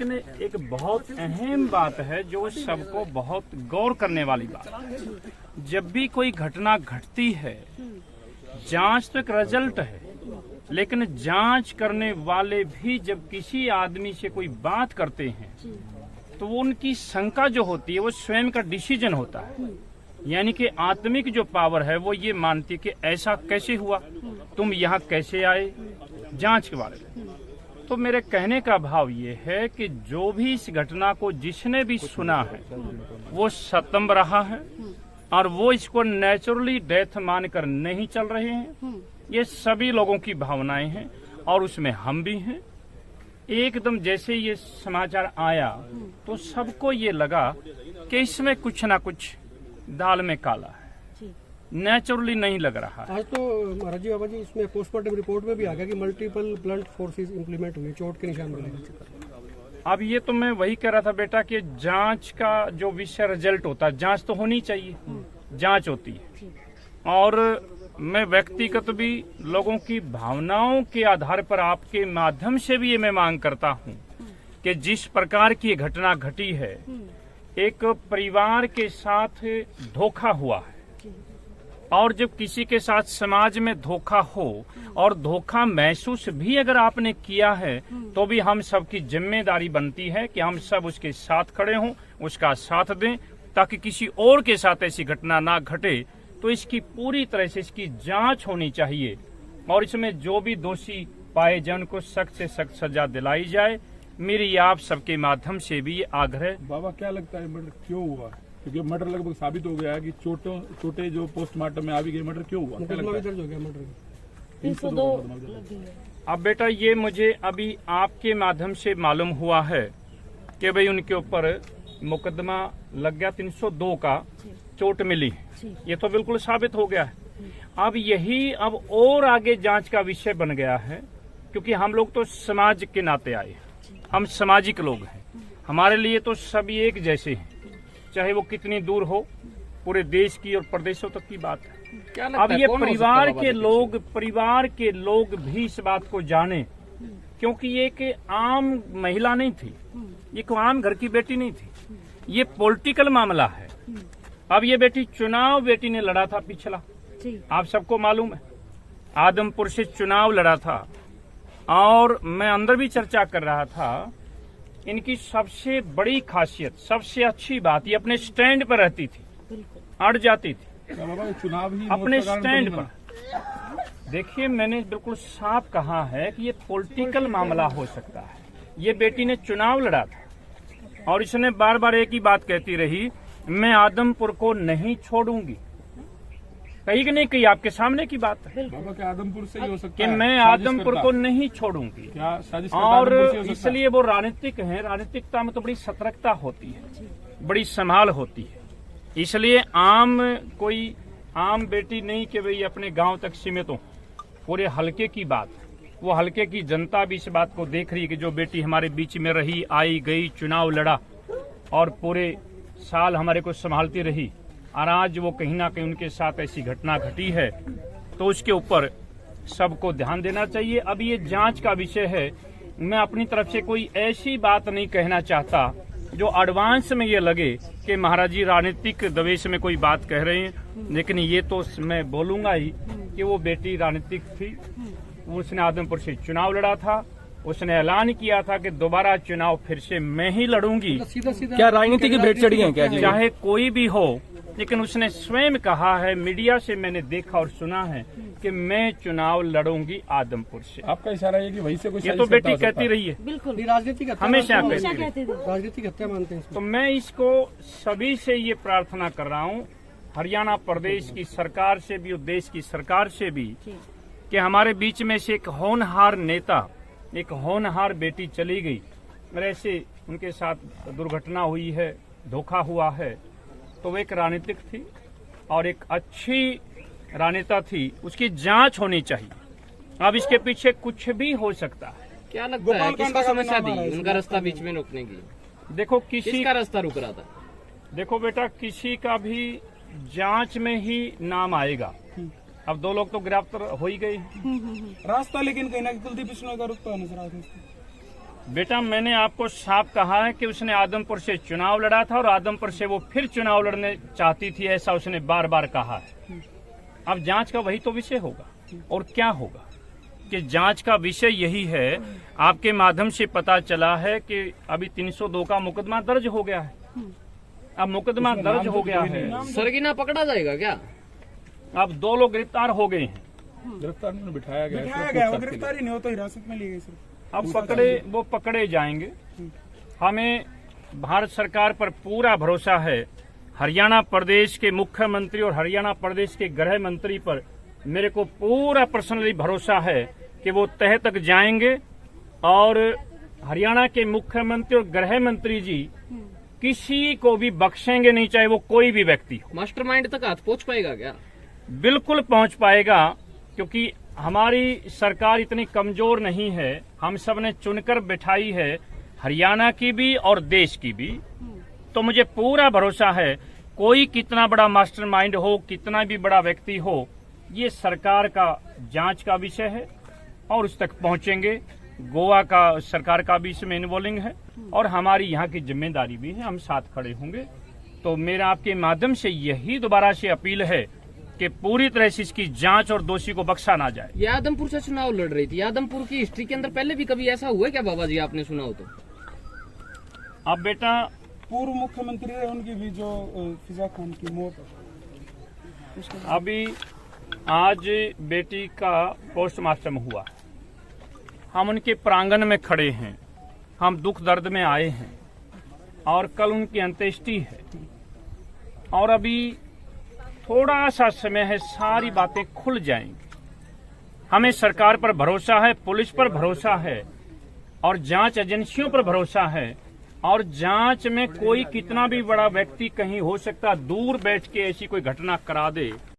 लेकिन एक बहुत अहम बात है जो सबको बहुत गौर करने वाली बात है। जब भी कोई घटना घटती है, जांच तो एक रिजल्ट है, लेकिन जांच करने वाले भी जब किसी आदमी से कोई बात करते हैं तो वो उनकी शंका जो होती है वो स्वयं का डिसीजन होता है। यानी कि आत्मिक जो पावर है वो ये मानती है कि ऐसा कैसे हुआ, तुम यहाँ कैसे आए, जांच के बारे में। तो मेरे कहने का भाव ये है कि जो भी इस घटना को जिसने भी सुना है वो सतम्ब रहा है और वो इसको नेचुरली डेथ मानकर नहीं चल रहे हैं। ये सभी लोगों की भावनाएं हैं और उसमें हम भी हैं। एकदम जैसे ये समाचार आया तो सबको ये लगा कि इसमें कुछ ना कुछ दाल में काला है, नेचुरली नहीं लग रहा है। आज तो महाराज जी बाबा जी इसमें पोस्टमार्टम रिपोर्ट में भी आ गया कि मल्टीपल ब्लंट फोर्सेस इंप्लीमेंट हुए, चोट के निशान मिले। अब ये तो मैं वही कह रहा था बेटा कि जांच का जो विषय रिजल्ट होता है, जांच तो होनी चाहिए, जांच होती है। और मैं व्यक्तिगत भी लोगों की भावनाओं के आधार पर आपके माध्यम से भी ये मैं मांग करता हूँ कि जिस प्रकार की ये घटना घटी है, एक परिवार के साथ धोखा हुआ है और जब किसी के साथ समाज में धोखा हो और धोखा महसूस भी अगर आपने किया है तो भी हम सबकी जिम्मेदारी बनती है कि हम सब उसके साथ खड़े हों, उसका साथ दें, ताकि किसी और के साथ ऐसी घटना ना घटे। तो इसकी पूरी तरह से इसकी जांच होनी चाहिए और इसमें जो भी दोषी पाए जाए उनको सख्त से सख्त सजा दिलाई जाए। मेरी आप सबके माध्यम से भी ये आग्रह। बाबा क्या लगता है मर्डर क्यों हुआ? क्योंकि मर्डर लगभग साबित हो गया है कि चोटें जो पोस्टमार्टम में आ भी गई, मर्डर क्यों हुआ? क्या लगता है? दर्ज हो गया मर्डर 302। अब बेटा ये मुझे अभी आपके माध्यम से मालूम हुआ है कि भाई उनके ऊपर मुकदमा लग गया 302 का, चोट मिली, ये तो बिल्कुल साबित हो गया है। अब यही अब और आगे जांच का विषय बन गया है, क्योंकि हम लोग तो समाज के नाते आए, हम सामाजिक लोग हैं, हमारे लिए तो सभी एक जैसे हैं, चाहे वो कितनी दूर हो, पूरे देश की और प्रदेशों तक की बात है। अब ये परिवार के लोग भी इस बात को जाने, क्योंकि ये एक आम महिला नहीं थी, ये कोई आम घर की बेटी नहीं थी, ये पॉलिटिकल मामला है। अब ये चुनाव बेटी ने लड़ा था पिछला, आप सबको मालूम है, आदमपुर से चुनाव लड़ा था और मैं अंदर भी चर्चा कर रहा था। इनकी सबसे बड़ी खासियत, सबसे अच्छी बात, ये अपने स्टैंड पर रहती थी, अड़ जाती थी चुनाव ही अपने स्टैंड पर। देखिए मैंने बिल्कुल साफ कहा है कि ये पॉलिटिकल मामला हो सकता है। ये बेटी ने चुनाव लड़ा था और इसने बार बार एक ही बात कहती रही, मैं आदमपुर को नहीं छोड़ूंगी। कही कि नहीं कही, आपके सामने की बात है बाबा के आदमपुर से ही हो सकता कि है, मैं आदमपुर को नहीं छोड़ूंगी। क्या साजिश करता और आदमपुर से हो सकता है? इसलिए वो राजनीतिक है, राजनीतिकता में तो बड़ी सतर्कता होती है, बड़ी संभाल होती है। इसलिए कोई आम बेटी नहीं कि भाई अपने गांव तक सीमित हो, पूरे हलके की बात, वो हलके की जनता भी इस बात को देख रही है कि जो बेटी हमारे बीच में रही, आई गई, चुनाव लड़ा और पूरे साल हमारे को संभालती रही, और आज वो कहीं ना कहीं उनके साथ ऐसी घटना घटी है, तो उसके ऊपर सबको ध्यान देना चाहिए। अब ये जांच का विषय है, मैं अपनी तरफ से कोई ऐसी बात नहीं कहना चाहता जो एडवांस में ये लगे कि महाराज जी राजनीतिक दवेश में कोई बात कह रहे हैं, लेकिन ये तो मैं बोलूंगा ही कि वो बेटी राजनीतिक थी। उसने आदमपुर से चुनाव लड़ा था, उसने ऐलान किया था कि दोबारा चुनाव फिर से मैं ही लड़ूंगी। क्या राजनीति की भेंट चढ़ी है क्या जी? चाहे कोई भी हो, लेकिन उसने स्वयं कहा है, मीडिया से मैंने देखा और सुना है कि मैं चुनाव लड़ूंगी आदमपुर से। आपका इशारा है कि वहीं से कुछ ये तो बेटी कहती रही है, बिल्कुल राजनीतिक हमेशा राजनीतिक हत्या मानते हैं। तो मैं इसको सभी से ये प्रार्थना कर रहा हूँ, हरियाणा प्रदेश की सरकार से भी और देश की सरकार से भी, कि हमारे बीच में से एक होनहार नेता, एक होनहार बेटी चली गई और ऐसे उनके साथ दुर्घटना हुई है, धोखा हुआ है, तो वो एक राजनीतिक थी और एक अच्छी राजनेता थी, उसकी जांच होनी चाहिए। अब इसके पीछे कुछ भी हो सकता है। क्या लगता है किसकी समस्या थी उनका रास्ता बीच में रोकने की? देखो किसी का रास्ता रुक रहा था। देखो बेटा, किसी का भी जांच में ही नाम आएगा। अब 2 लोग तो गिरफ्तार हो ही गए। रास्ता लेकिन कहीं ना कहीं कुलदीप बिश्नोई का रुकता नजर आता है। बेटा मैंने आपको साफ कहा है कि उसने आदमपुर से चुनाव लड़ा था और आदमपुर से वो फिर चुनाव लड़ने चाहती थी, ऐसा उसने बार बार कहा है। अब जांच का वही तो विषय होगा और क्या होगा कि जांच का विषय यही है। आपके माध्यम से पता चला है कि अभी 302 का मुकदमा दर्ज हो गया है। अब मुकदमा दर्ज हो गया है, सरगीना पकड़ा जाएगा क्या? अब 2 लोग गिरफ्तार हो गए हैं। गिरफ्तार में बिठाया गया वो गिरफ्तारी नहीं हो तो हिरासत में लिए गए सर। अब वो पकड़े जाएंगे। हमें भारत सरकार पर पूरा भरोसा है। हरियाणा प्रदेश के मुख्यमंत्री और हरियाणा प्रदेश के गृह मंत्री पर मेरे को पूरा पर्सनली भरोसा है कि वो तह तक जाएंगे और हरियाणा के मुख्यमंत्री और गृह मंत्री जी किसी को भी बख्शेंगे नहीं, चाहे वो कोई भी व्यक्ति हो। मास्टरमाइंड तक हाथ पहुंच पाएगा क्या? बिल्कुल पहुंच पाएगा, क्योंकि हमारी सरकार इतनी कमजोर नहीं है। हम सब ने चुनकर बिठाई है, हरियाणा की भी और देश की भी। तो मुझे पूरा भरोसा है कोई कितना बड़ा मास्टरमाइंड हो, कितना भी बड़ा व्यक्ति हो, ये सरकार का जांच का विषय है और उस तक पहुंचेंगे। गोवा का सरकार का भी इसमें इन्वॉल्विंग है और हमारी यहाँ की जिम्मेदारी भी है, हम साथ खड़े होंगे। तो मेरा आपके माध्यम से यही दोबारा से अपील है कि पूरी तरह से इसकी जांच और दोषी को बख्शा ना जाए। ये आदमपुर से चुनाव लड़ रही थी। आदमपुर की हिस्ट्री के अंदर पहले भी कभी ऐसा हुआ है क्या बाबा जी, आपने सुना हो तो? अब बेटा पूर्व मुख्यमंत्री रहे उनकी भी जो फिजा खान की मौत, अभी आज बेटी का पोस्टमार्टम हुआ, हम उनके प्रांगण में खड़े हैं, हम दुख दर्द में आए हैं और कल उनकी अंत्येष्टि है और अभी थोड़ा सा समय है, सारी बातें खुल जाएंगी। हमें सरकार पर भरोसा है, पुलिस पर भरोसा है और जांच एजेंसियों पर भरोसा है। और जांच में कोई कितना भी बड़ा व्यक्ति कहीं हो सकता दूर बैठ के ऐसी कोई घटना करा दे,